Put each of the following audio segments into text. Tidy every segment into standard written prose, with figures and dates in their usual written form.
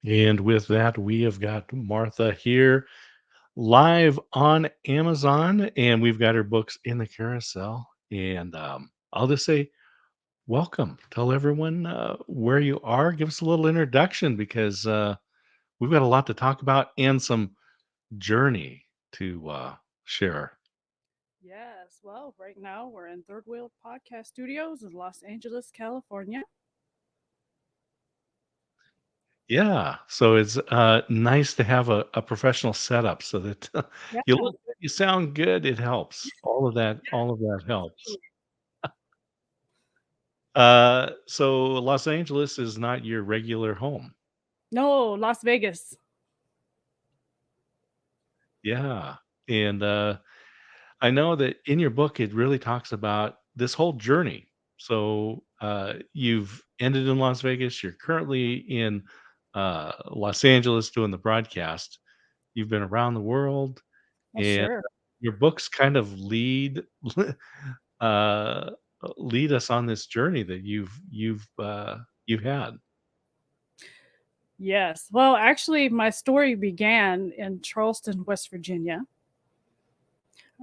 And with that, we have got Martha here live on Amazon, and we've got her books in the carousel. And I'll just say, welcome. Tell everyone where you are. Give us a little introduction because we've got a lot to talk about and some journey to share. Yes, well, right now we're in Third Wheel Podcast Studios in Los Angeles, California. Yeah, so it's nice to have a professional setup so that Yeah, you look good, you sound good. It helps. All of that helps. absolutely. So Los Angeles is not your regular home. No, Las Vegas. Yeah. And I know that in your book, it really talks about this whole journey. So you've ended in Las Vegas. You're currently in Los Angeles doing the broadcast. You've been around the world, Well, and sure. your books kind of uh, lead us on this journey that you've had. Yes. Well, actually, my story began in Charleston, West Virginia.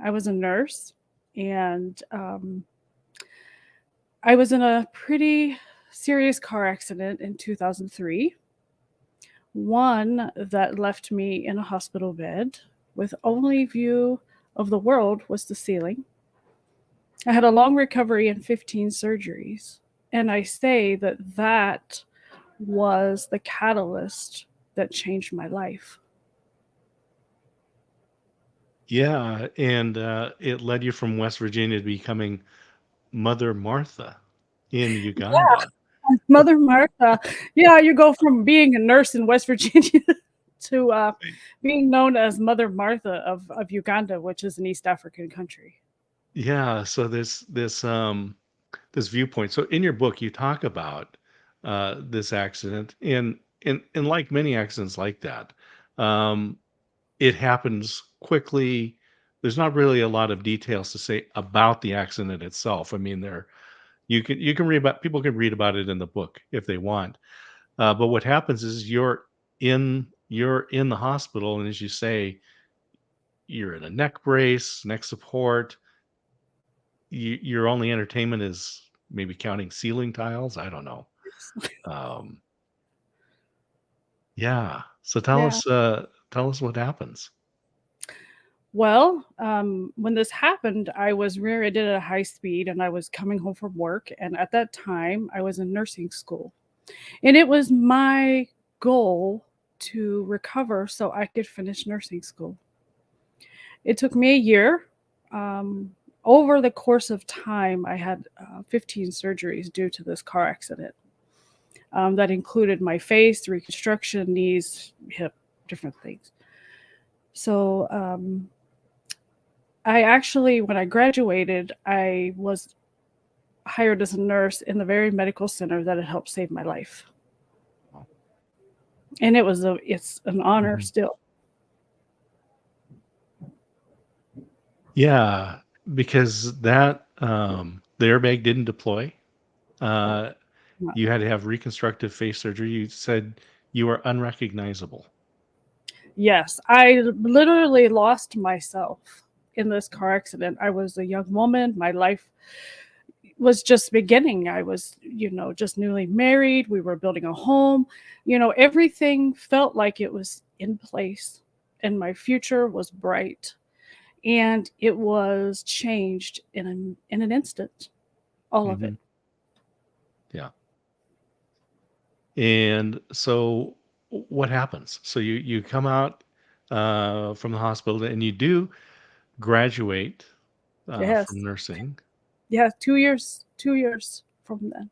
I was a nurse, and I was in a pretty serious car accident in 2003. One that left me in a hospital bed with only view of the world was the ceiling. I had a long recovery and 15 surgeries. And I say that that was the catalyst that changed my life. Yeah, and it led you from West Virginia to becoming Mother Martha in Uganda. Mother Martha. Yeah, you go from being a nurse in West Virginia to being known as Mother Martha of Uganda, which is an East African country. Yeah, so this viewpoint. So in your book, you talk about this accident, and like many accidents like that, um, it happens quickly. There's not really a lot of details to say about the accident itself. I mean, there you can read about people can read about it in the book if they want. But what happens is you're in the hospital, and as you say, you're in a neck brace, neck support. Your only entertainment is maybe counting ceiling tiles. I don't know. Um, yeah. So Yeah. tell us what happens. Well, when this happened, I was rear-ended at a high speed and I was coming home from work. And at that time, I was in nursing school. And it was my goal to recover so I could finish nursing school. It took me a year. Um, Over the course of time, I had 15 surgeries due to this car accident. That included my face, reconstruction, knees, hip, different things. So I actually, when I graduated, I was hired as a nurse in the very medical center that had helped save my life, and it's an honor Mhm. still. Yeah, because that the airbag didn't deploy. Uh, you had to have reconstructive face surgery. You said you were unrecognizable. Yes, I literally lost myself in this car accident. I was a young woman. My life was just beginning. I was, just newly married. We were building a home. Everything felt like it was in place and my future was bright. And it was changed in an instant, all of it. Mhm. Yeah. And so what happens? So you come out from the hospital and you do graduate from Yes. nursing. Yeah, 2 years from then.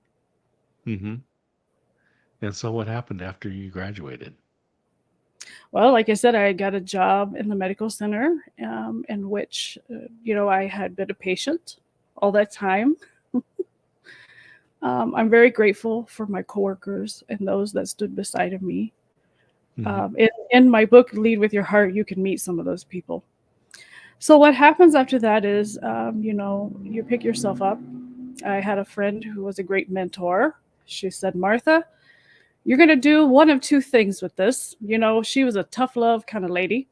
Hmm. And so what happened after you graduated? Well, like I said, I got a job in the medical center, in which, I had been a patient all that time. I'm very grateful for my coworkers and those that stood beside of me. Hmm. In my book, Lead with Your Heart, you can meet some of those people. So what happens after that is, you pick yourself up. I had a friend who was a great mentor. She said, Martha, you're going to do one of two things with this. She was a tough love kind of lady.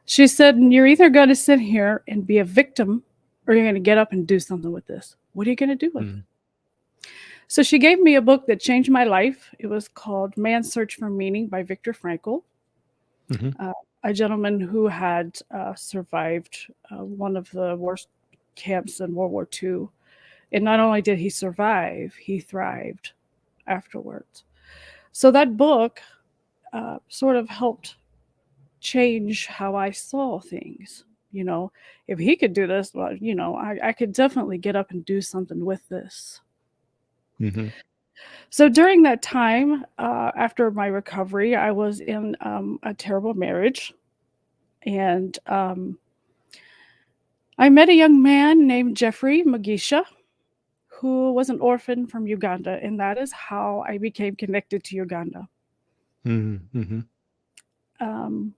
She said, you're either going to sit here and be a victim or you're going to get up and do something with this. What are you going to do with it? Hmm. So she gave me a book that changed my life. It was called Man's Search for Meaning by Viktor Frankl, Hmm. uh, a gentleman who had survived one of the worst camps in World War II. And not only did he survive, he thrived afterwards. So that book sort of helped change how I saw things. You know, if he could do this, well, I could definitely get up and do something with this. Hmm. So during that time, after my recovery, I was in a terrible marriage. And I met a young man named Jeffrey Magisha, who was an orphan from Uganda. And that is how I became connected to Uganda. Hmm. Hmm. Um,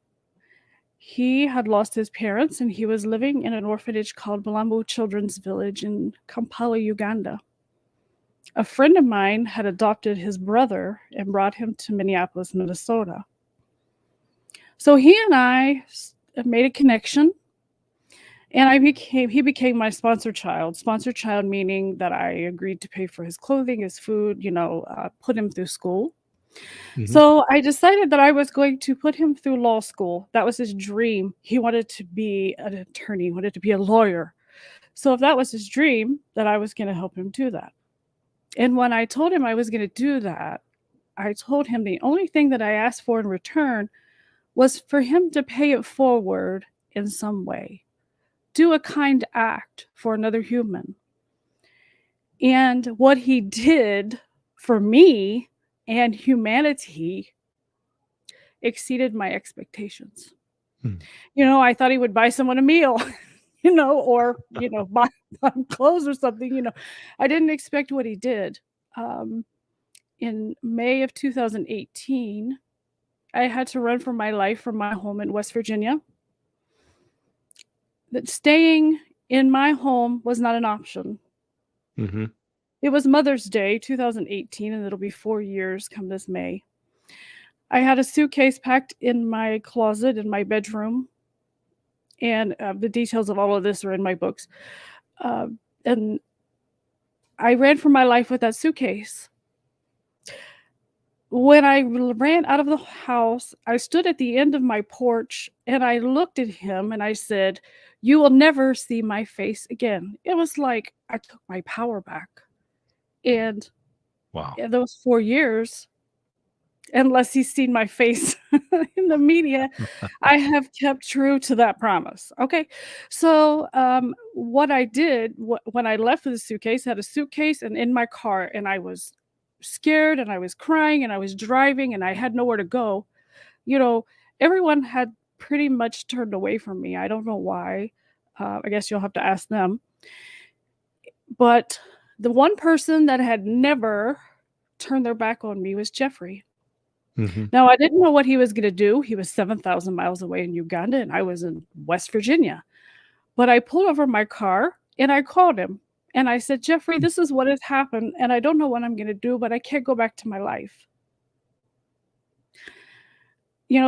he had lost his parents and he was living in an orphanage called Malambo Children's Village in Kampala, Uganda. A friend of mine had adopted his brother and brought him to Minneapolis, Minnesota. So he and I made a connection, and he became my sponsor child. Sponsor child meaning that I agreed to pay for his clothing, his food, put him through school. Hmm. So I decided that I was going to put him through law school. That was his dream. He wanted to be an attorney, he wanted to be a lawyer. So if that was his dream, that I was going to help him do that. And when I told him I was going to do that, I told him the only thing that I asked for in return was for him to pay it forward in some way. Do a kind act for another human. And what he did for me and humanity exceeded my expectations. I thought he would buy someone a meal, or, buy clothes or something, I didn't expect what he did. Um, in May of 2018, I had to run for my life from my home in West Virginia. That staying in my home was not an option. Hmm. It was Mother's Day 2018, and it'll be 4 years come this May. I had a suitcase packed in my closet in my bedroom, and the details of all of this are in my books. Uh, and I ran for my life with that suitcase. When I ran out of the house, I stood at the end of my porch and I looked at him and I said, "You will never see my face again." It was like I took my power back. And Wow. in those 4 years, unless he's seen my face in the media, I have kept true to that promise. Okay. So, what I did when I left with the suitcase, I had a suitcase and in my car, and I was scared and I was crying and I was driving and I had nowhere to go. You know, everyone had pretty much turned away from me. I don't know why. I guess you'll have to ask them. But the one person that had never turned their back on me was Jeffrey. Hmm. Now, I didn't know what he was gonna do. He was 7,000 miles away in Uganda, and I was in West Virginia. But I pulled over my car, and I called him, and I said, "Jeffrey, this is what has happened, and I don't know what I'm gonna do, but I can't go back to my life."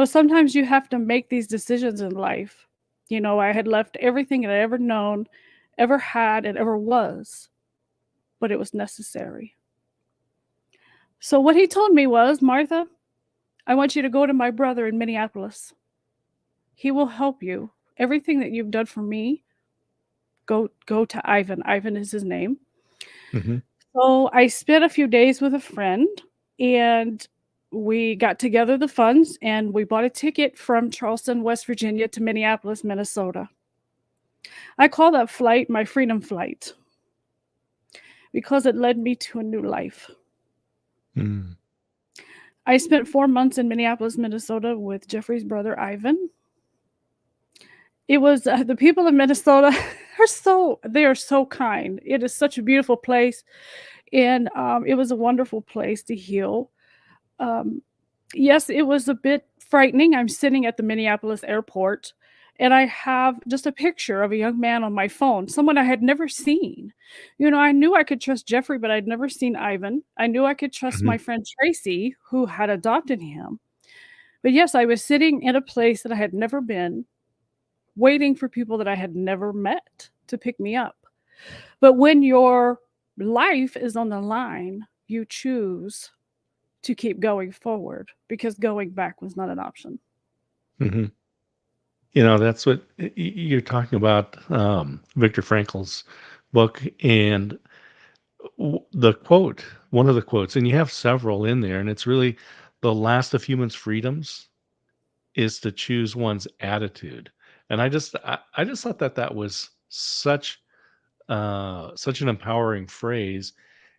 Sometimes you have to make these decisions in life. I had left everything that I ever known, ever had, and ever was. but it was necessary. So what he told me was, "Martha, I want you to go to my brother in Minneapolis. He will help you. Everything that you've done for me, go to Ivan." Ivan is his name. Mhm. So I spent a few days with a friend, and we got together the funds and we bought a ticket from Charleston, West Virginia to Minneapolis, Minnesota. I call that flight my freedom flight because it led me to a new life. Mm. I spent 4 months in Minneapolis, Minnesota with Jeffrey's brother Ivan. It was the people of Minnesota they are so kind. It is such a beautiful place, and it was a wonderful place to heal. Um, yes, it was a bit frightening. I'm sitting at the Minneapolis airport, and I have just a picture of a young man on my phone, someone I had never seen. I knew I could trust Jeffrey, but I'd never seen Ivan. I knew I could trust Mhm. my friend Tracy, who had adopted him. But yes, I was sitting in a place that I had never been, waiting for people that I had never met to pick me up. But when your life is on the line, you choose to keep going forward because going back was not an option. Mhm. That's what you're talking about, Viktor Frankl's book, and the quote, one of the quotes, and you have several in there, and it's really the last of humans' freedoms is to choose one's attitude. And I just thought that that was such an empowering phrase.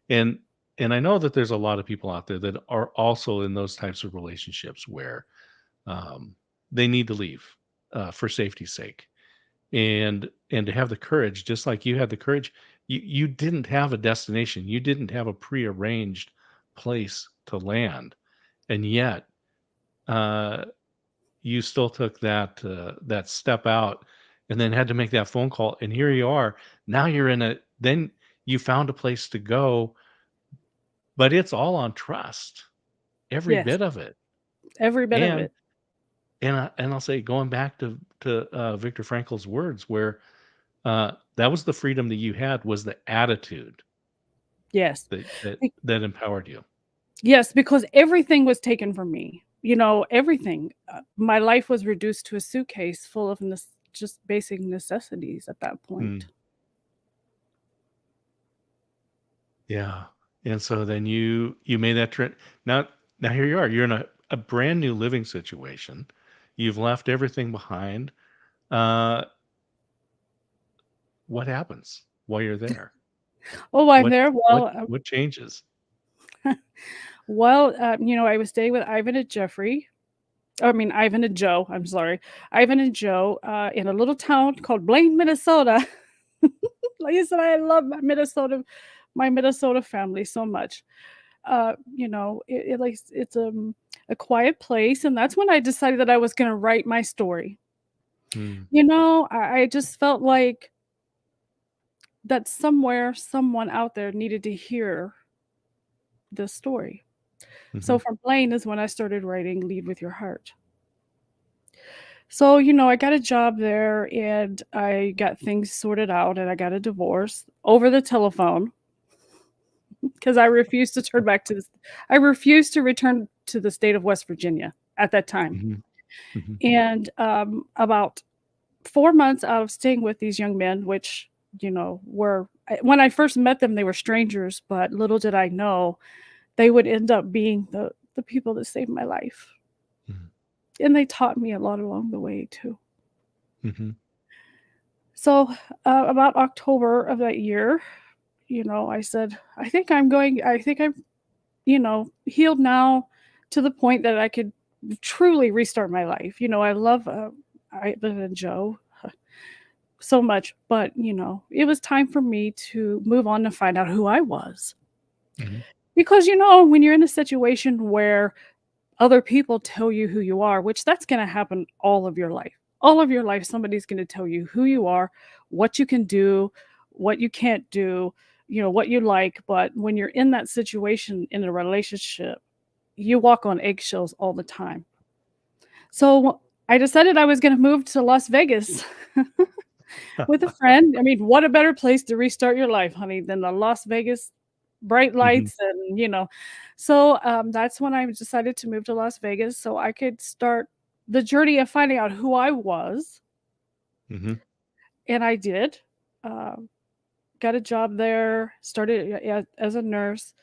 And and I know that there's a lot of people out there that are also in those types of relationships where um, they need to leave for safety's sake, and to have the courage, just like you had the courage. You didn't have a destination, you didn't have a prearranged place to land, and yet uh, you still took that step out, and then had to make that phone call, and here you are. Now you're in a then you found a place to go, but it's all on trust, every Yes, bit of it. every bit of And it. I'll say, going back to Viktor Frankl's words, where that was the freedom that you had, was the attitude Yes. Be that empowered you. yes, because everything was taken from me, everything. My life was reduced to a suitcase full of just basic necessities at that Mm, point. yeah. And so then you made that trip. Now here you are. You're in a brand new living situation. You've left everything behind. Uh, what happens while you're there? Oh, I'm What there. what Well, what changes? I was staying with Ivan and Jeffrey. I mean, Ivan and Joe, I'm sorry. Ivan and Joe, in a little town called Blaine, Minnesota. Like I said, I love my Minnesota family so much. It's a quiet place, and that's when I decided that I was gonna write my story. Mm, I just felt like that somewhere, someone out there needed to hear this story. So mhm, from Blaine is when I started writing Lead with Your Heart. So, I got a job there and I got things sorted out and I got a divorce over the telephone because I refused to return to the state of West Virginia at that time. mhm, mhm, And about 4 months out of staying with these young men, which, when I first met them, they were strangers, but little did I know they would end up being the people that saved my life. mhm, And they taught me a lot along the way too. mhm, So, about October of that year, I said, I think I'm, healed now to the point that I could truly restart my life. I love Ivan and Joe so much, but, it was time for me to move on to find out who I was. mhm, Because, when you're in a situation where other people tell you who you are, which that's going to happen all of your life. All of your life, somebody's going to tell you who you are, what you can do, what you can't do, what you like. But when you're in that situation in a relationship, you walk on eggshells all the time. So I decided I was going to move to Las Vegas. with a friend. I mean, what a better place to restart your life, honey, than the Las Vegas bright Mhm, lights and, So, that's when I decided to move to Las Vegas so I could start the journey of finding out who I was, mhm, and I did. Um, got a job there, started as a nurse,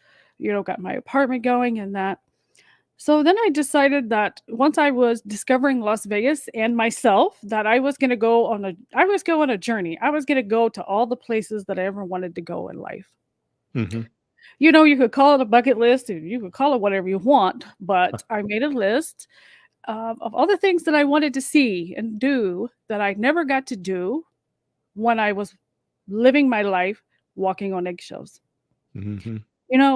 got my apartment going and that. So then I decided that once I was discovering Las Vegas and myself, that I was going on a journey. I was going to go to all the places that I ever wanted to go in life. mhm. You could call it a bucket list, and you could call it whatever you want, but I made a list of all the things that I wanted to see and do that I never got to do when I was living my life walking on eggshells. Mhm,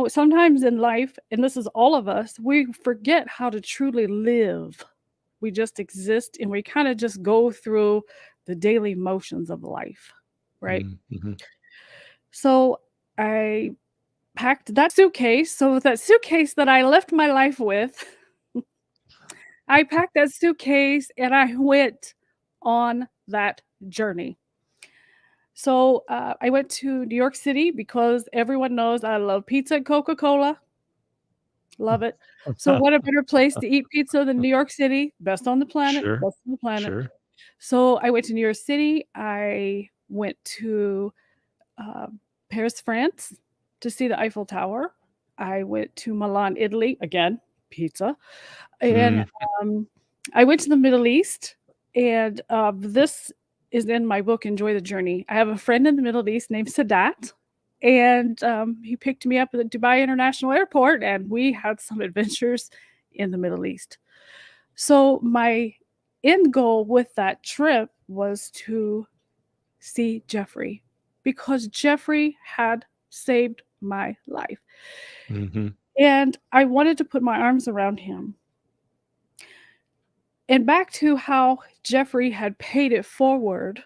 Sometimes in life, and this is all of us, we forget how to truly live. We just exist and we kind of just go through the daily motions of life, right? mm, mhm. So I packed that suitcase. So with that suitcase that I left my life with, I packed that suitcase and I went on that journey. So I went to New York City because everyone knows I love pizza and Coca Cola. Love it. So what a better place to eat pizza than New York City? Best on the planet, Sure, best on the planet. sure. So I went to New York City. I went to uh, Paris, France to see the Eiffel Tower. I went to Milan, Italy, again, pizza. And Mm, um, I went to the Middle East. And this is in my book, Enjoy the Journey. I have a friend in the Middle East named Sadat. And he picked me up at the Dubai International Airport, and we had some adventures in the Middle East. So, my end goal with that trip was to see Jeffrey because Jeffrey had saved my life. mhm, And I wanted to put my arms around him. And back to how Jeffrey had paid it forward.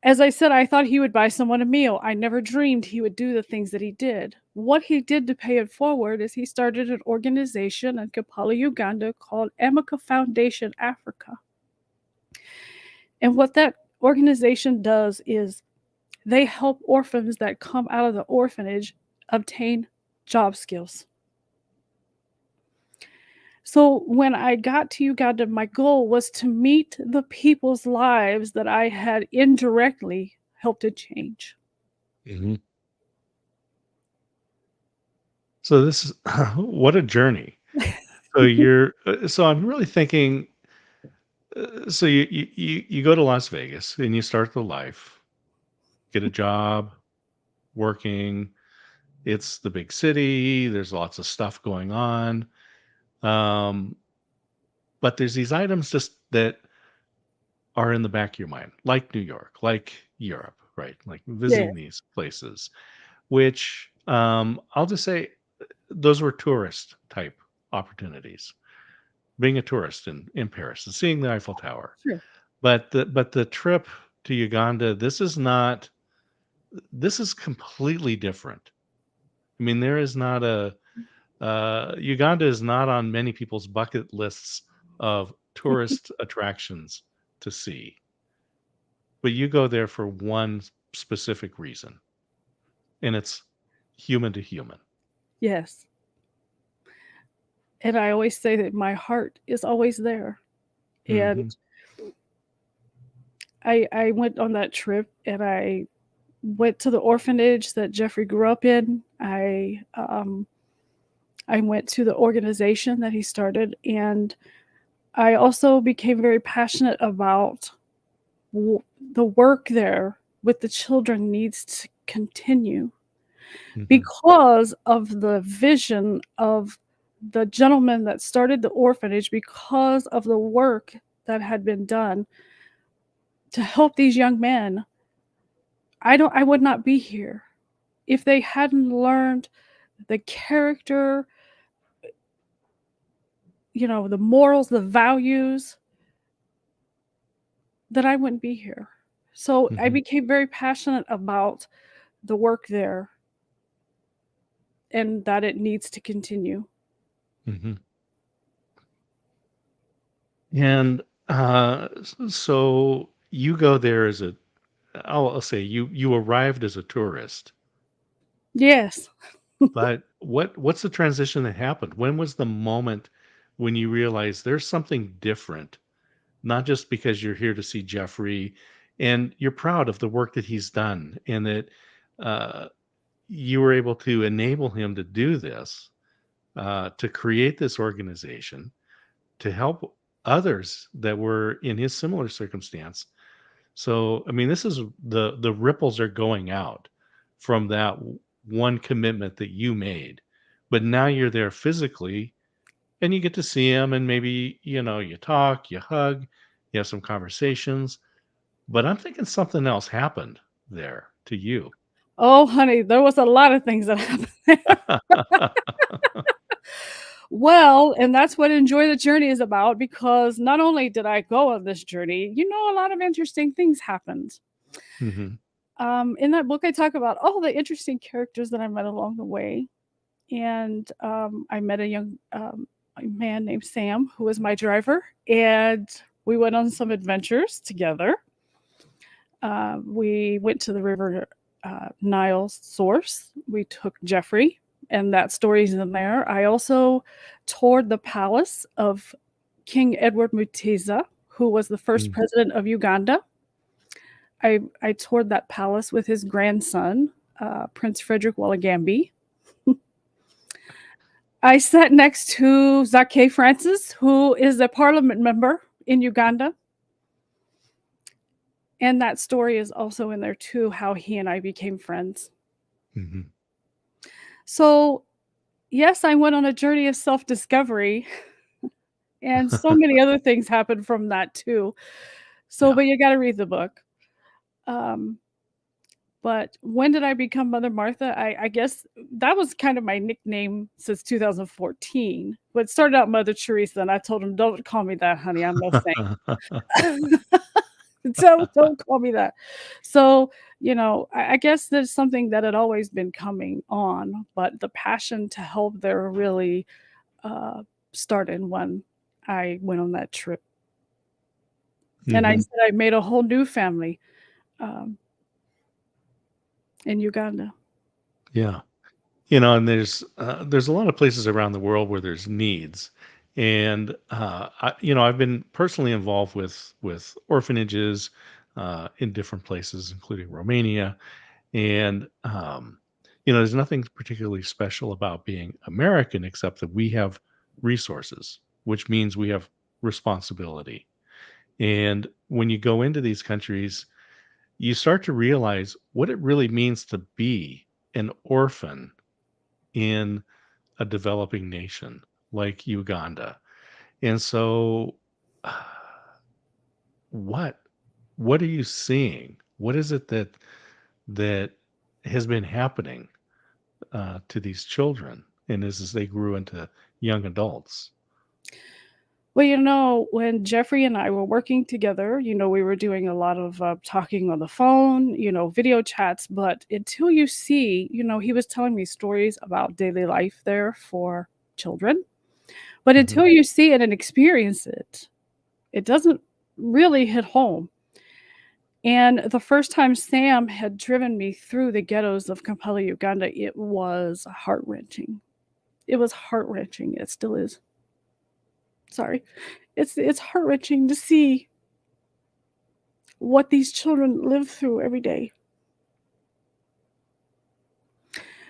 As I said, I thought he would buy someone a meal. I never dreamed he would do the things that he did. What he did to pay it forward is he started an organization in Kampala, Uganda called Amica Foundation Africa. And what that organization does is they help orphans that come out of the orphanage obtain job skills. So when I got to Uganda, my goal was to meet the people's lives that I had indirectly helped to change. mhm. So this is what a journey. So I'm really thinking, so you go to Las Vegas and you start the life, get a job, working. It's the big city, there's lots of stuff going on. Um, but there's these items just that are in the back of your mind, like New York, like Europe, right? Like Yeah, visiting these places, which I'll just say those were tourist type opportunities. Being a tourist in Paris and seeing the Eiffel Tower. sure. But the trip to Uganda, this is completely different. I mean, there is not a Uganda is not on many people's bucket lists of tourist attractions to see, but you go there for one specific reason, and it's human to human. Yes. And I always say that my heart is always there. And Mhm, I went on that trip and I went to the orphanage that Jeffrey grew up in. I went to the organization that he started, and I also became very passionate about the work there with the children needs to continue mhm, because of the vision of the gentleman that started the orphanage, because of the work that had been done to help these young men. I would not be here if they hadn't learned the character, the morals, the values, that I wouldn't be here. So I mhm, became very passionate about the work there and that it needs to continue. mhm. And So you go there as a I'll say you arrived as a tourist, Yes. but what's the transition that happened? When was the moment when you realized there's something different, not just because you're here to see Jeffrey and you're proud of the work that he's done and that uh, you were able to enable him to do this, to create this organization, to help others that were in his similar circumstance. So, I mean, this is the ripples are going out from that one commitment that you made. But now you're there physically and you get to see him and maybe, you talk, you hug, you have some conversations. But I'm thinking something else happened there to you. Oh, honey, there was a lot of things that happened there. Well, and that's what Enjoy the Journey is about because not only did I go on this journey, a lot of interesting things happened. Mhm. In that book, I talk about all the interesting characters that I met along the way. And I met a young a man named Sam who was my driver, and we went on some adventures together. We went to the river Nile source. We took Jeffrey, and that story's in there. I also toured the palace of King Edward Mutesa, who was the first Mm. president of Uganda. I toured that palace with his grandson, Prince Frederick Wallagambi. I sat next to Zake Francis, who is a parliament member in Uganda. And that story is also in there too, how he and I became friends. Mhm. So, yes, I went on a journey of self discovery, and so many other things happened from that too. So, Yeah. but you got to read the book. Um, but when did I become Mother Martha? I guess that was kind of my nickname since 2014. But it started out Mother Teresa, and I told him, "Don't call me that, honey. I'm no saint." Don't call me that. So, I guess there's something that had always been coming on, but the passion to help there really uh, started when I went on that trip. And I Mhm. said I made a whole new family um, in Uganda. Yeah. And there's a lot of places around the world where there's needs, and I've been personally involved with orphanages in different places, including Romania, and there's nothing particularly special about being American except that we have resources, which means we have responsibility. And when you go into these countries, you start to realize what it really means to be an orphan in a developing nation like Uganda. And so what what are you seeing? What is it that has been happening to these children and as they grew into young adults? Well, when Jeffrey and I were working together, we were doing a lot of talking on the phone, video chats. But until you see, he was telling me stories about daily life there for children. But Hmm. until you see it and experience it, it doesn't really hit home. And the first time Sam had driven me through the ghettos of Kampala, Uganda, it was heart wrenching. It was heart wrenching. It still is. Sorry. It's heart wrenching to see what these children live through every day.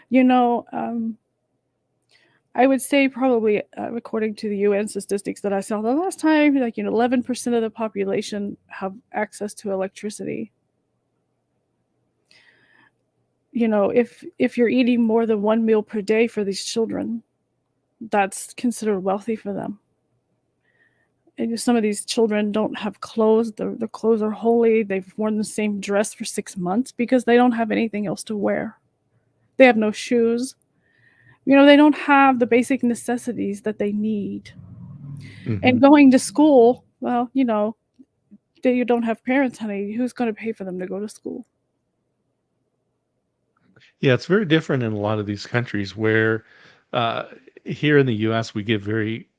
You know, um, I would say probably, according to the UN statistics that I saw the last time, like 11% of the population have access to electricity. If you're eating more than one meal per day for these children, that's considered wealthy for them. And some of these children don't have clothes. Their clothes are holy. They've worn the same dress for 6 months because they don't have anything else to wear. They have no shoes. They don't have the basic necessities that they need. Hmm. And going to school, well, they don't have parents, honey. Who's going to pay for them to go to school? Yeah, it's very different in a lot of these countries where uh, here in the US we get very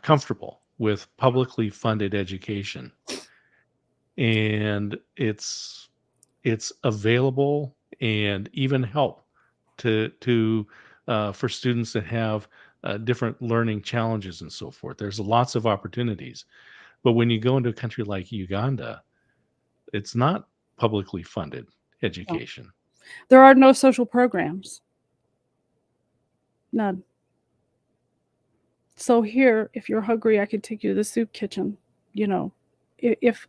comfortable. with publicly funded education, and it's available and even help to for students that have different learning challenges and so forth. There's lots of opportunities, but when you go into a country like Uganda, it's not publicly funded No. education. There are no social programs, none. So here, if you're hungry, I can take you to the soup kitchen, you know. If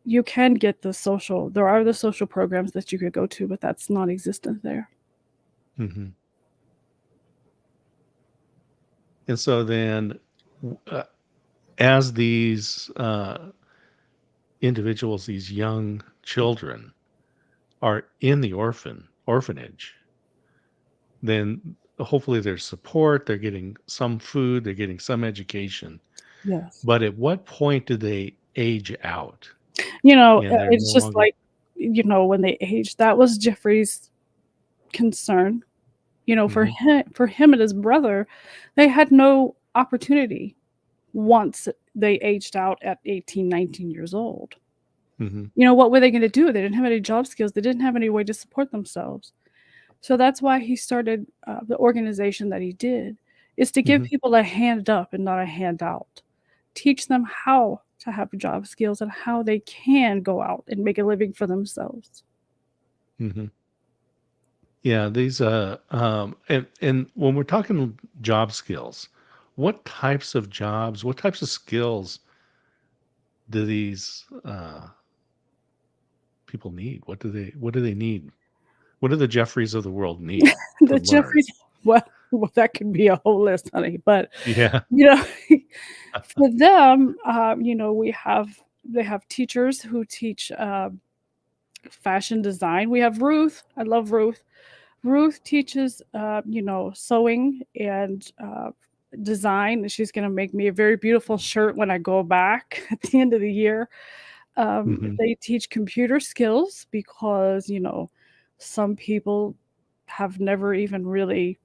you can get there are the social programs that you could go to, but that's non-existent there. Hmm. And so then, w- uh, as these individuals, these young children, are in the orphanage, then hopefully there's support, they're getting some food, they're getting some education. Yes. But at what point do they age out and they're no It's just longer. like, when they age, that was Jeffrey's concern. Mhm, For him and his brother, they had no opportunity once they aged out at 18, 19 years old. mhm, What were they gonna do? They didn't have any job skills, they didn't have any way to support themselves. So that's why he started, the organization that he did, is to give mhm, people a hand up and not a handout. Teach them how to have job skills and how they can go out and make a living for themselves. mhm. Yeah, these, and when we're talking job skills, what types of skills do these, people need? What do they need? What do the Jeffreys of the world need to The learn? Jeffries well, that could be a whole list, honey, but, Yeah. you know, for them, they have teachers who teach, fashion design. We have Ruth, I love Ruth. Ruth teaches, sewing and, design. She's gonna make me a very beautiful shirt when I go back at the end of the year. Mhm, They teach computer skills because, some people have never even really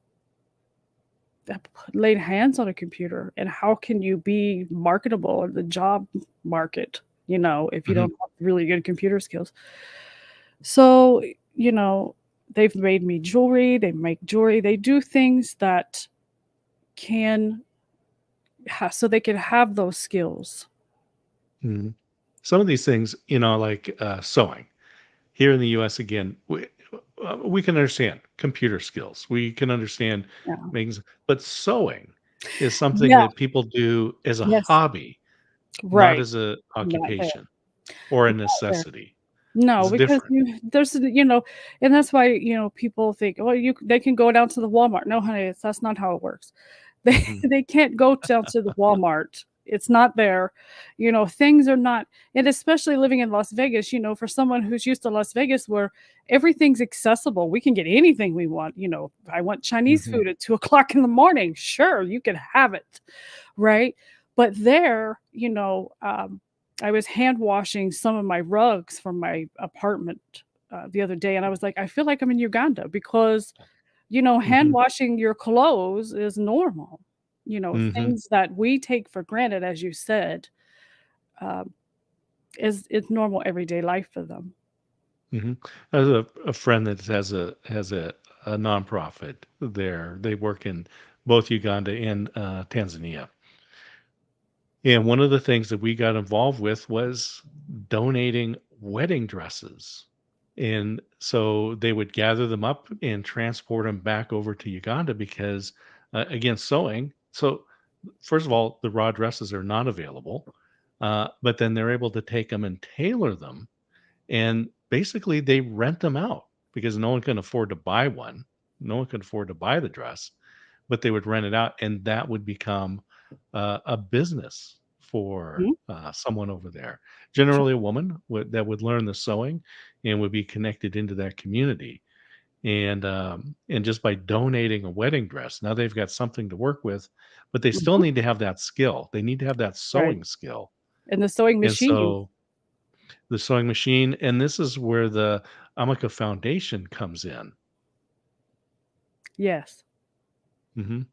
laid hands on a computer, and how can you be marketable in the job market, if you mhm, don't have really good computer skills? So, you know, they've made me jewelry, they make jewelry, they do things that can so they can have those skills. mhm. Some of these things, like, sewing. Here in the US, again, we can understand computer skills. We can understand Yeah. making but sewing is something Yeah, that people do as a yes, hobby, not right, as a not there, occupation or a not there. necessity. No, It's because different. and that's why, people think, "Well, they can go down to the Walmart." No, honey, that's not how it works. They Mhm, they can't go down to the Walmart. It's not there. Things are not, and especially living in Las Vegas, for someone who's used to Las Vegas where everything's accessible, we can get anything we want. If I want Chinese mhm, food at 2 o'clock in the morning, sure, you can have it, right? But there, I was hand washing some of my rugs from my apartment, the other day, and I was like, "I feel like I'm in Uganda," because, hand mhm, washing your clothes is normal. mhm, Things that we take for granted, as you said, um, is normal everyday life for them. mhm. I have a friend that has a nonprofit there. They work in both Uganda and, Tanzania. And one of the things that we got involved with was donating wedding dresses. And so they would gather them up and transport them back over to Uganda because, again, sewing. So, first of all, the raw dresses are not available, but then they're able to take them and tailor them. And basically, they rent them out because no one can afford to buy one. No one can afford to buy the dress, but they would rent it out, and that would become a business for Mhm. someone over there. Generally, a woman that would learn the sewing and would be connected into that community. And just by donating a wedding dress, now they've got something to work with, but they still Mhm. need to have that skill. They need to have that Right. sewing skill. And the sewing And machine. so the sewing machine, and this is where the Amaka Foundation comes in. Yes. Mhm.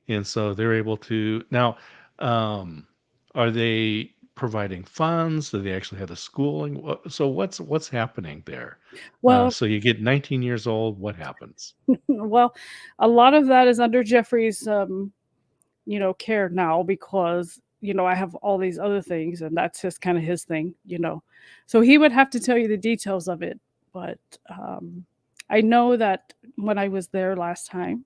And so they're able to now, um Are they providing funds? Do they actually have the schooling? So what's happening there? Well, So you get 19 years old. What happens? well, a lot of that is under Jeffrey's care now because I have all these other things and that's his kind of his thing. So he would have to tell you the details of it, but um I know that when I was there last time,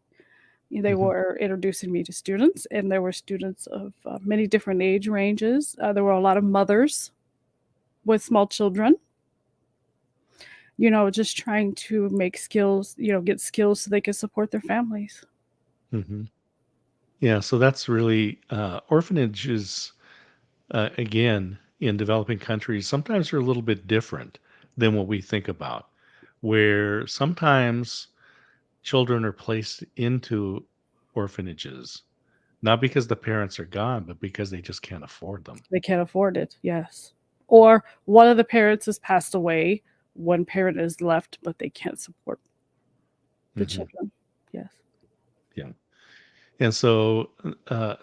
they Hmm. were introducing me to students, and there were students of many different age ranges. There were a lot of mothers with small children, just trying to make skills, get skills so they can support their families. Hmm. Yeah. So that's really orphanages. Again, in developing countries, sometimes they're a little bit different than what we think about, where sometimes children are placed into orphanages, not because the parents are gone, but because they just can't afford them. They can't afford it, yes. Or one of the parents has passed away, one parent is left, but they can't support the Hmm. children. Yes. Yeah. And so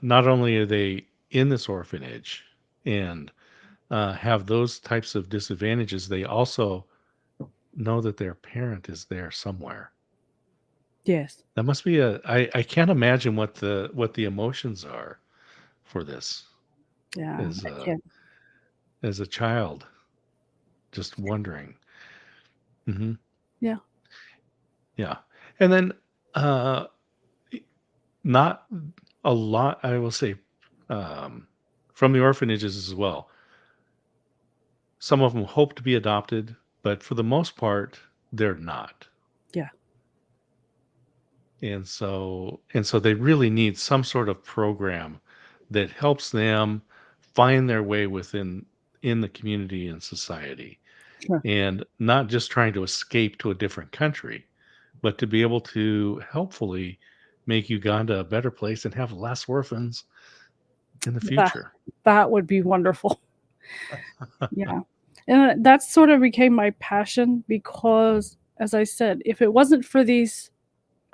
not only are they in this orphanage and have those types of disadvantages, they also know that their parent is there somewhere. Yes. That must be I can't imagine what the emotions are for this Yeah, as I a can't. as a child, just wondering. Mhm. Yeah. Yeah. And then, uh, e not a lot, I will say, um, from the orphanages as well. Some of them hope to be adopted, but for the most part, they're not. Yeah. And so they really need some sort of program that helps them find their way within in the community and society, Sure. and not just trying to escape to a different country, but to be able to helpfully make Uganda a better place and have less orphans in the That future. that would be wonderful. Yeah. And that sort of became my passion because, as I said, if it wasn't for these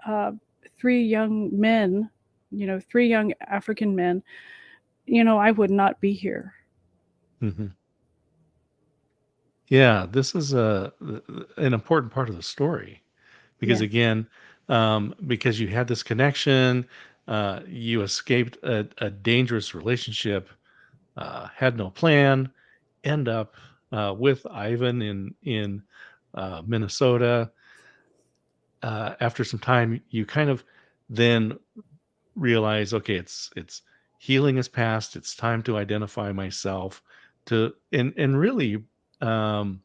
uh, three young men, three young African men, I would not be here. Mhm. Yeah, this is an important part of the story because Yeah. again, because you had this connection, you escaped a dangerous relationship, had no plan, end up with Ivan in Minnesota. After some time, you kind of then realize, okay, it's healing is past. It's time to identify myself to and really. Um,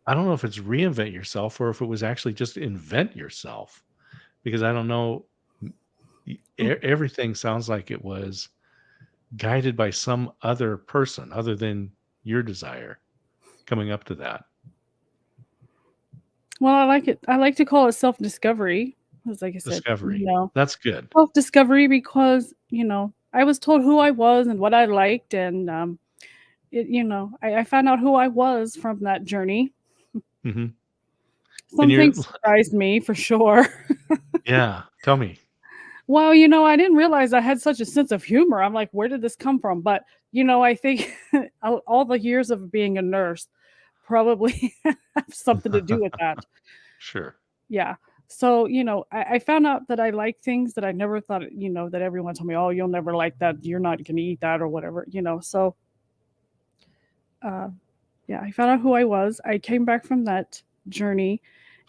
I don't know if it's reinvent yourself or if it was actually just invent yourself because I don't know. Everything sounds like it was guided by some other person other than your desire coming up to that Well, I like it. I like to call it self-discovery, because like I said, discovery. That's good. self-discovery because, I was told who I was and what I liked, and I found out who I was from that journey. Hmm. And Some you're, things surprised me for sure. yeah. Tell me. Well, I didn't realize I had such a sense of humor. I'm like, where did this come from? But, I think all the years of being a nurse probably have something to do with that. Sure. Yeah. So, I found out that I like things that I never thought, that everyone told me, oh, you'll never like that. You're not going to eat that or whatever. So, uh, yeah, I found out who I was. I came back from that journey.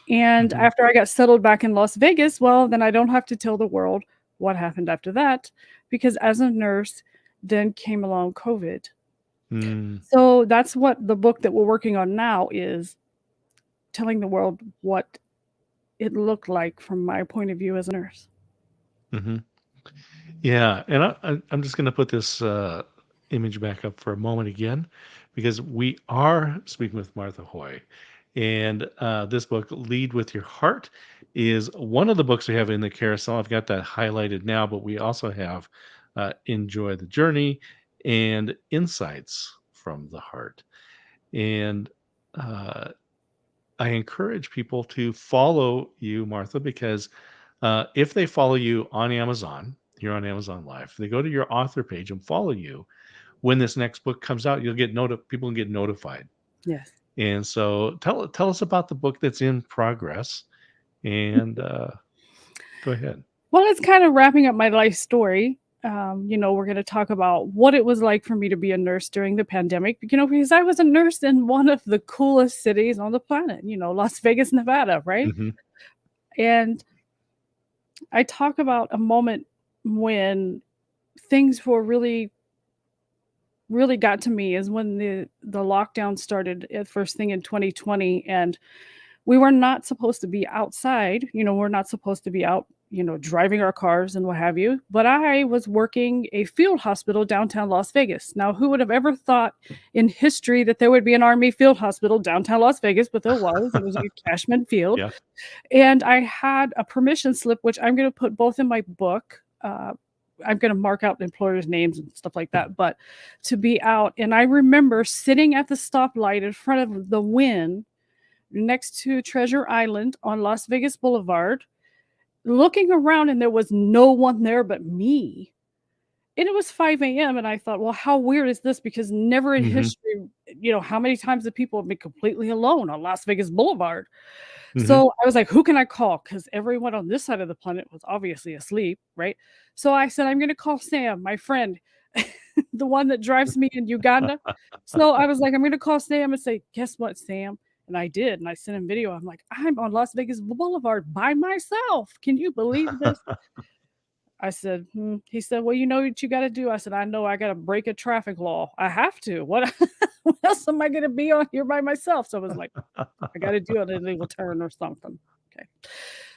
And Hmm. after I got settled back in Las Vegas, well, then I don't have to tell the world what happened after that because as a nurse, then came along COVID. Mm, So that's what the book that we're working on now is, telling the world what it looked like from my point of view as a nurse. hmm. Yeah, and I'm just going to put this image back up for a moment again, because we are speaking with Martha Hoy, and this book, "Lead with Your Heart," is one of the books we have in the carousel. I've got that highlighted now, but we also have "Enjoy the Journey" and "Insights from the Heart." And uh, I encourage people to follow you, Martha, because if they follow you on Amazon, you're on Amazon Live, they go to your author page and follow you. when this next book comes out, you'll get people will get notified. Yes. And so tell us about the book that's in progress, and go ahead. Well, it's kind of wrapping up my life story. We're going to talk about what it was like for me to be a nurse during the pandemic, because I was a nurse in one of the coolest cities on the planet, Las Vegas, Nevada, right? Hmm. And I talk about a moment when things were really, really got to me is when the lockdown started at first thing in 2020, and we were not supposed to be outside. We're not supposed to be out, driving our cars and what have you. But I was working a field hospital downtown Las Vegas. Now, who would have ever thought in history that there would be an Army field hospital downtown Las Vegas? But there was. It was a Cashman Field. Yeah. And I had a permission slip, which I'm going to put both in my book. I'm going to mark out employers' names and stuff like that, but to be out. And I remember sitting at the stoplight in front of the Wynn next to Treasure Island on Las Vegas Boulevard, looking around, and there was no one there but me. And it was 5 a.m. And I thought, well, how weird is this? Because never in Hmm. history, how many times have people been completely alone on Las Vegas Boulevard? Hmm. So I was like, who can I call? Because everyone on this side of the planet was obviously asleep, right? So I said, I'm going to call Sam, my friend, the one that drives me in Uganda. So I was like, I'm going to call Sam and say, guess what, Sam? And I did. And I sent him video. I'm like, I'm on Las Vegas Boulevard by myself. Can you believe this? I said, He said, well, you know what you got to do? I said, I know I got to break a traffic law. I have to. What, what else am I going to be on here by myself? So I was like, I got to do an illegal turn or something. Okay.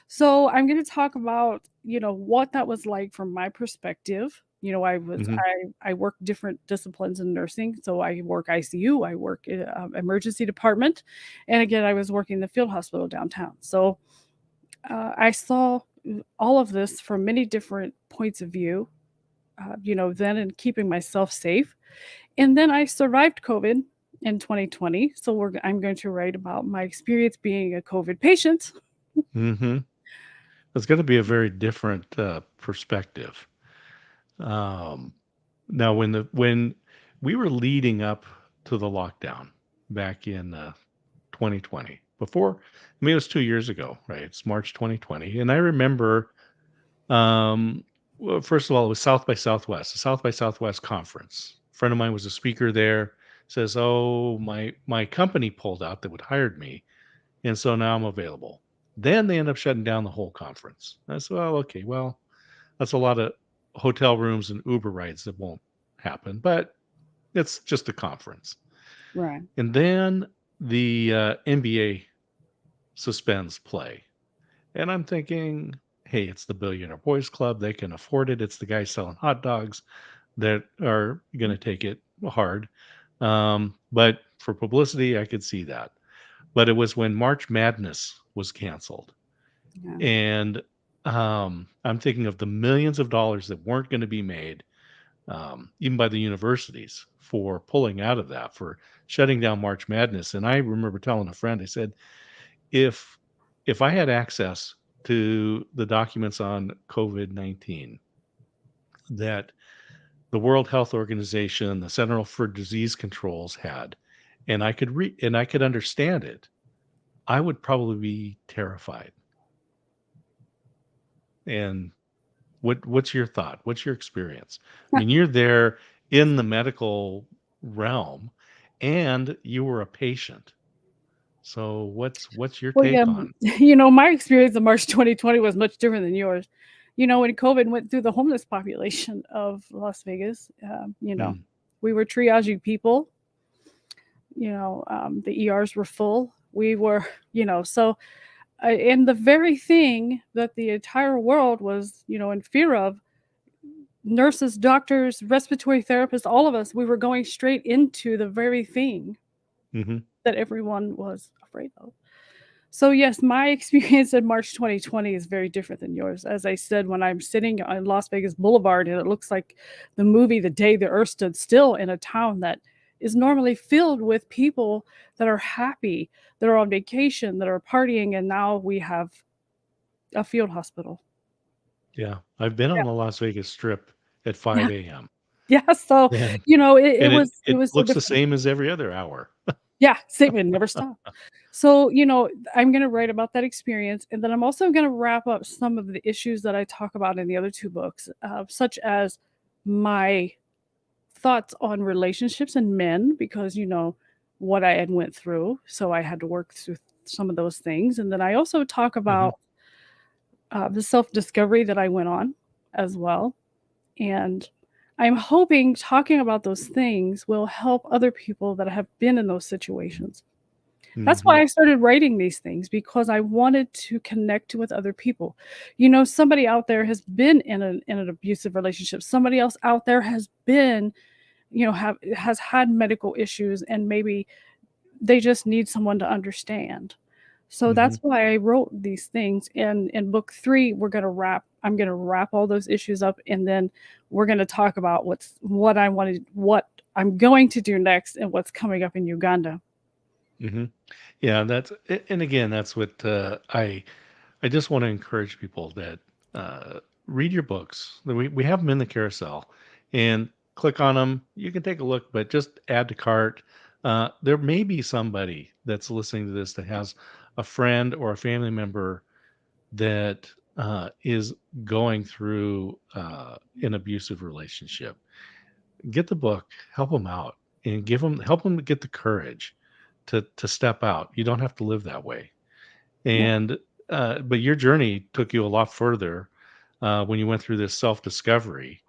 So I'm going to talk about, what that was like from my perspective. Hmm. I work different disciplines in nursing. So I work ICU, I work in emergency department. And again, I was working in the field hospital downtown. So I saw all of this from many different points of view, then in keeping myself safe. And then I survived COVID in 2020. So I'm going to write about my experience being a COVID patient. Hmm. It's going to be a very different perspective. Um, Now, when we were leading up to the lockdown back in 2020, before, I mean, it was 2 years ago, right? It's March 2020, and I remember, well, first of all, it was South by Southwest, the South by Southwest conference. A friend of mine was a speaker there. Says, "Oh, my company pulled out that would hired me, and so now I'm available." Then they end up shutting down the whole conference. I said, "Well, okay, well, that's a lot of hotel rooms and Uber rides that won't happen, but it's just a conference." Right. And then the NBA suspends play. And I'm thinking, hey, it's the Billionaire Boys Club. They can afford it. It's the guys selling hot dogs that are going to take it hard. But for publicity, I could see that. But it was when March Madness was canceled. Yeah. And I'm thinking of the millions of dollars that weren't going to be made, even by the universities, for pulling out of that, for shutting down March Madness. And I remember telling a friend, I said, if if I had access to the documents on COVID-19 that the World Health Organization, the Center for Disease Controls had, and I could read and I could understand it, I would probably be terrified. And what's your thought? What's your experience? I mean, you're there in the medical realm, and you were a patient. So what's your Well, yeah, take on? my experience in March 2020 was much different than yours. When COVID went through the homeless population of Las Vegas, Mm, we were triaging people. The ERs were full. We were, so and the very thing that the entire world was, in fear of, nurses, doctors, respiratory therapists, all of us, we were going straight into the very thing hmm. that everyone was afraid of. So yes, my experience in March 2020 is very different than yours. As I said, when I'm sitting on Las Vegas Boulevard and it looks like the movie The Day the Earth Stood Still in a town that is normally filled with people that are happy, that are on vacation, that are partying, and now we have a field hospital. Yeah, I've been on Yeah. the Las Vegas Strip at Yeah. 5 a.m. Yeah, so, And it and it was it it was so looks the different. same as every other hour. Yeah, same, it never stopped. So, I'm gonna write about that experience, and then I'm also gonna wrap up some of the issues that I talk about in the other 2 books, such as my thoughts on relationships and men because, what I had went through, so I had to work through some of those things, and then I also talk Mhm, about, the self-discovery that I went on as well, and I'm hoping talking about those things will help other people that have been in those situations. That's mhm, why I started writing these things because I wanted to connect with other people. Somebody out there has been in an abusive relationship. Somebody else out there has been, has had medical issues and maybe they just need someone to understand. So mhm. that's why I wrote these things. And in book 3, I'm gonna wrap all those issues up and then we're gonna talk about what I'm going to do next and what's coming up in Uganda. Mhm. Yeah, and again, that's what, I just wanna encourage people that, read your books. That we have them in the carousel, and click on them. You can take a look, but just add to cart. There may be somebody that's listening to this that has a friend or a family member that, is going through, an abusive relationship. Get the book, help them out, and help them to get the courage to step out. You don't have to live that way. Yeah, And but your journey took you a lot further when you went through this self-discovery.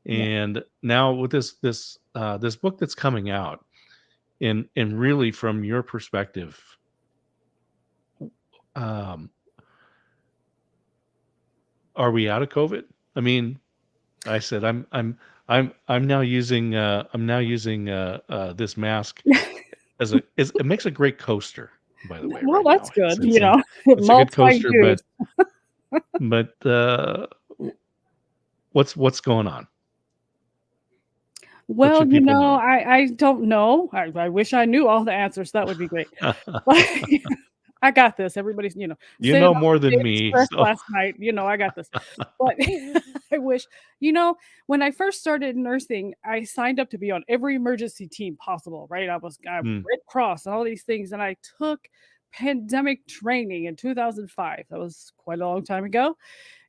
yeah. And now with this book that's coming out, and really from your perspective, um, are we out of COVID? I mean, I said I'm now using this mask it makes a great coaster, by the way, Well, right that's now. good, It's a good coaster, multi-use. but w- what's going on? What Well, should people know? I don't know. I wish I knew all the answers, that would be great. But I got this. Everybody's, You stayed know enough more to than David me, Express so last night, I got this. But I wish when I first started nursing, I signed up to be on every emergency team possible, right? I mm, Red Cross and all these things, and I took pandemic training in 2005. That was quite a long time ago.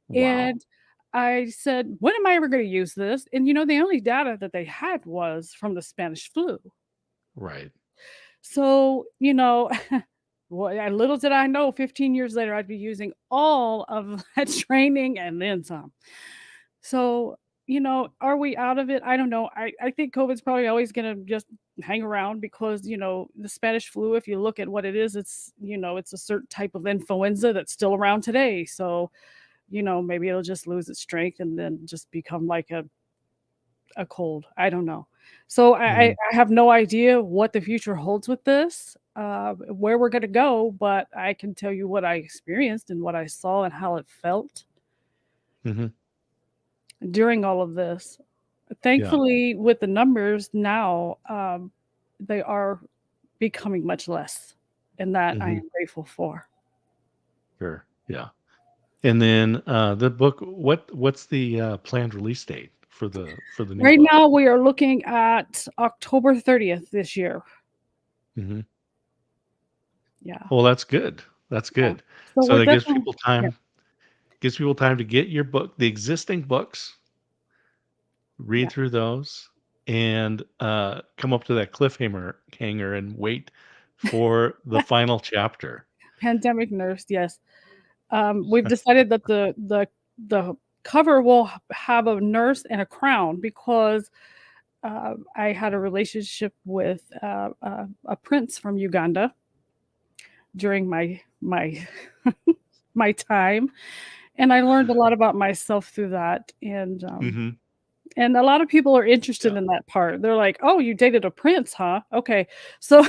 wow, And I said, "When am I ever gonna use this?" And, the only data that they had was from the Spanish flu. right. So, well, little did I know 15 years later, I'd be using all of that training and then some. So, are we out of it? I don't know. I think COVID's probably always gonna just hang around because, the Spanish flu, if you look at what it is, it's a certain type of influenza that's still around today. So, maybe it'll just lose its strength and then just become like a cold. I don't know. So Mhm, I have no idea what the future holds with this, where we're gonna go, but I can tell you what I experienced and what I saw and how it felt mhm, during all of this. yeah, Thankfully, with the numbers now, they are becoming much less, and that I mhm, am grateful for. sure, yeah. And then, the book, what's the, planned release date for the new Right book? now, we are looking at October 30th this year. Mhm. Yeah, Well, that's good, that's yeah. good. So So we're that definitely yeah. gives people time to get your book the existing books, Yeah. read through those, and, come up to that cliffhanger hanger and wait for the final chapter. Pandemic nurse, yes. We've decided that the cover will have a nurse and a crown because, I had a relationship with, a prince from Uganda during my my time, and I learned a lot about myself through that, Mhm, and a lot of people are interested yeah. in that part. They're like, "Oh, you dated a prince, huh? Okay." So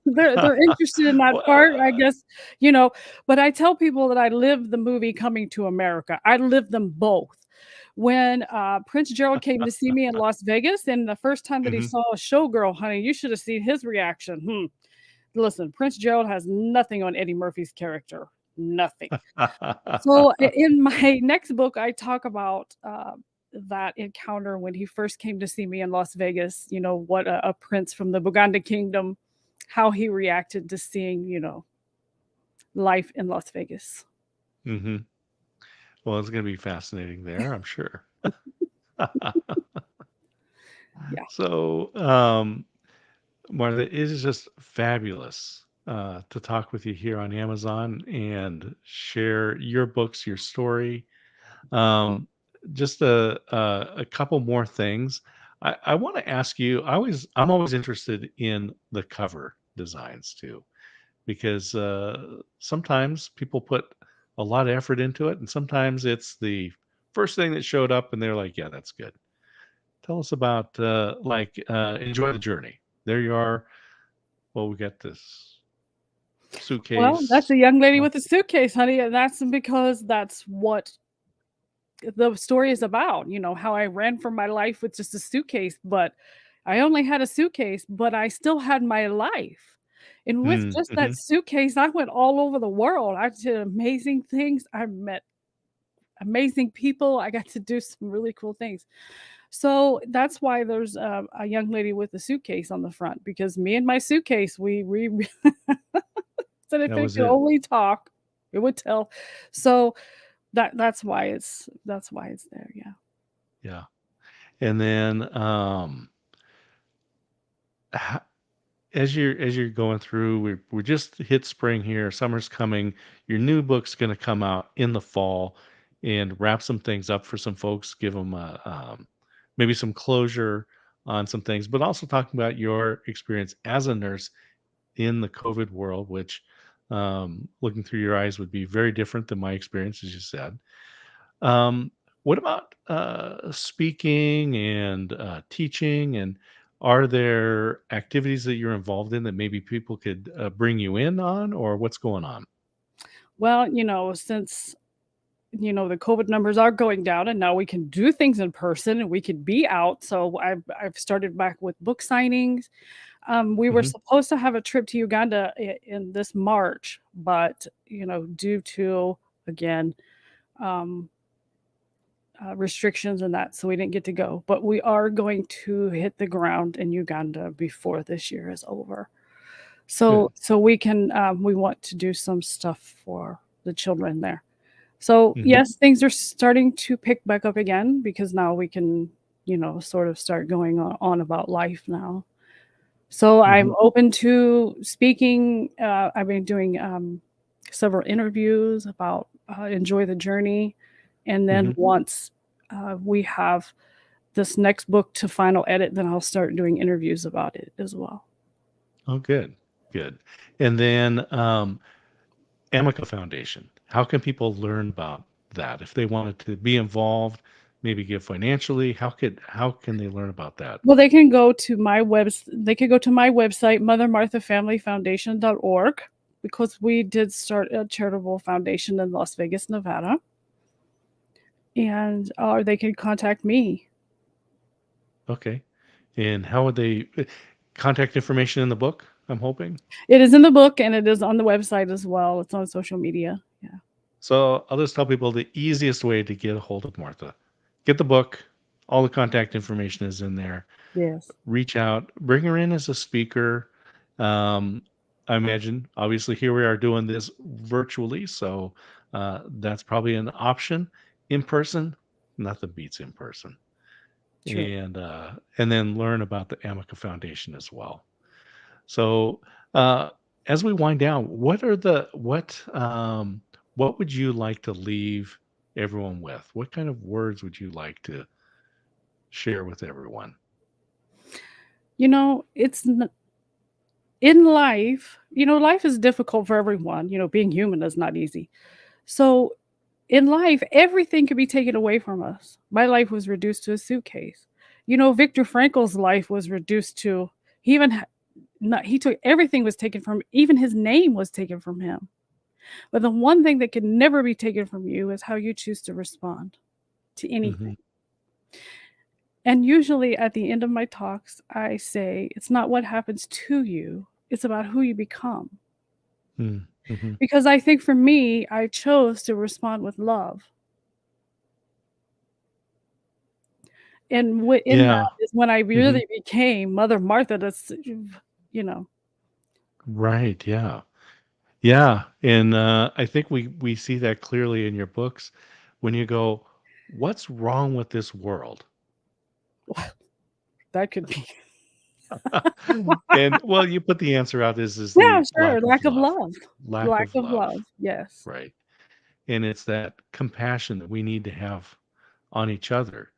they're interested in that part, I Well, guess, but I tell people that I lived the movie Coming to America. I lived them both. When, Prince Gerald came to see me in Las Vegas, and the first time that he mhm. saw a showgirl, honey, you should have seen his reaction. Listen, Prince Gerald has nothing on Eddie Murphy's character, nothing. So, in my next book, I talk about, that encounter when he first came to see me in Las Vegas, what a prince from the Buganda kingdom, how he reacted to seeing, life in Las Vegas. Mhm. Well, it's gonna be fascinating there, I'm sure. Yeah. So, Martha, it is just fabulous to talk with you here on Amazon and share your books, your story. Um, just a couple more things. I want to ask you. I'm always interested in the cover designs too, because sometimes people put a lot of effort into it, and sometimes it's the first thing that showed up, and they're like, "Yeah, that's good." Tell us about enjoy the journey. There you are. Well, we got this Well, that's suitcase. a young lady uh, with a suitcase, honey, and that's because that's what the story is about, how I ran for my life with just a suitcase, but I only had a suitcase, but I still had my life. And with just that mhm. suitcase, I went all over the world. I did amazing things. I met amazing people. I got to do some really cool things. So that's why there's a young lady with a suitcase on the front because me and my suitcase, we said if That it was could it. only talk, it would tell. So that's why it's there. Yeah. Yeah. And then ho- as you're going through, we just hit spring here. Summer's coming. Your new book's going to come out in the fall, and wrap some things up for some folks. Give them maybe some closure on some things, but also talking about your experience as a nurse in the COVID world, which looking through your eyes would be very different than my experience, as you said. What about speaking and teaching? And are there activities that you're involved in that maybe people could bring you in on, or what's going on? Well, since the COVID numbers are going down and now we can do things in person and we can be out. So I've started back with book signings. We were Hmm. supposed to have a trip to Uganda in this March, but due to again um, restrictions and that, so we didn't get to go. But we are going to hit the ground in Uganda before this year is over. Good. So we want to do some stuff for the children there. So, Hmm. yes, things are starting to pick back up again because now we can, sort of start going on about life now. So Hmm. I'm open to speaking. I've been doing several interviews about enjoy the journey, and then Hmm. once we have this next book to final edit, then I'll start doing interviews about it as well. Oh, good. Good. And then Amica Foundation. How can people learn about that if they wanted to be involved? Maybe give financially. How can they learn about that? Well, they could go to my website, mothermarthafamilyfoundation.org, because we did start a charitable foundation in Las Vegas, Nevada, and or they can contact me. Okay. And how would they contact information in the book? I'm hoping. It is in the book and it is on the website as well. It's on social media. Yeah. So I'll just tell people the easiest way to get a hold of Martha. Get the book. All the contact information is in there. Yes. Reach out. Bring her in as a speaker. Um, I imagine, obviously, here we are doing this virtually, so that's probably an option. In person, nothing beats in person. True. And then learn about the Amica Foundation as well. So, uh, as we wind down, what would you like to leave everyone with? What kind of words would you like to share with everyone? It's in life, life is difficult for everyone. Being human is not easy. So in life, everything could be taken away from us. My life was reduced to a suitcase. Viktor Frankl's life was reduced to he even ha- not, he took everything was taken from even his name was taken from him. But the one thing that can never be taken from you is how you choose to respond to anything. Mhm, And usually at the end of my talks, I say it's not what happens to you, it's about who you become. mm, mhm. Because I think for me, I chose to respond with love. And in that Yeah. is when I Mhm. really became Mother Martha, that's you know. Right, yeah. Yeah, and, I think we see that clearly in your books when you go, "What's wrong with this world?" That could be. And, well, you put the answer out is Yeah, the sure, lack of lack of love. love. Lack Lack of of love, love, yes. right? And it's that compassion that we need to have on each other,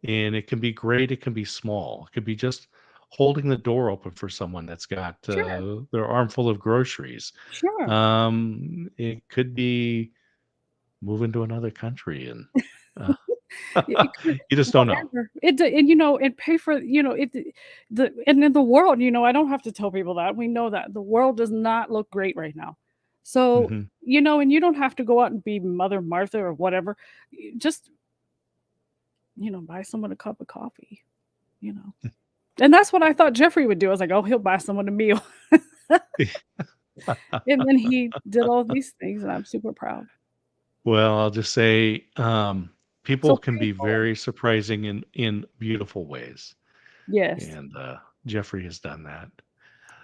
and it can be great, it can be small. It could be just holding the door open for someone that's got, Sure, their arm full of groceries. sure. It could be moving to another country and, uh, It could you just don't know. whatever. It d and, and pay for the and in the world, I don't have to tell people that, we know that. The world does not look great right now. So, Mhm. and you don't have to go out and be Mother Martha or whatever. Just, buy someone a cup of coffee, you know? And that's what I thought Jeffrey would do. I was like, "Oh, he'll buy someone a meal." And then he did all these things, and I'm super proud. Well, I'll just say, So people can pay be forward. very surprising in beautiful ways, Yes. and, Jeffrey has done that.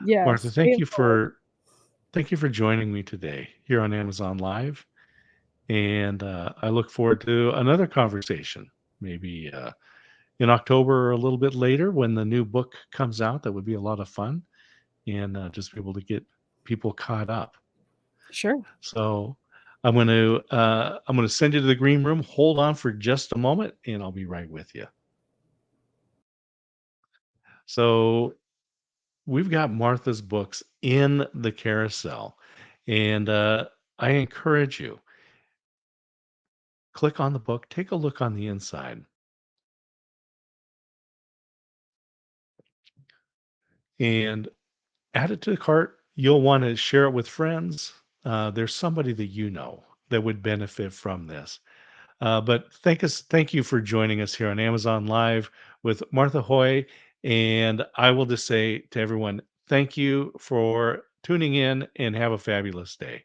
Martha, Yes, pay it forward. thank you for joining me today here on Amazon Live, and, I look forward to another conversation, maybe, in October or a little bit later when the new book comes out. That would be a lot of fun, and, just be able to get people caught up. Sure. So, I'm gonna send you to the green room. Hold on for just a moment, and I'll be right with you. So, we've got Martha's books in the carousel, and, I encourage you, click on the book, take a look on the inside, and add it to the cart. You'll wanna share it with friends. There's somebody that you know that would benefit from this. But thank you for joining us here on Amazon Live with Martha Hoy. And I will just say to everyone, thank you for tuning in and have a fabulous day.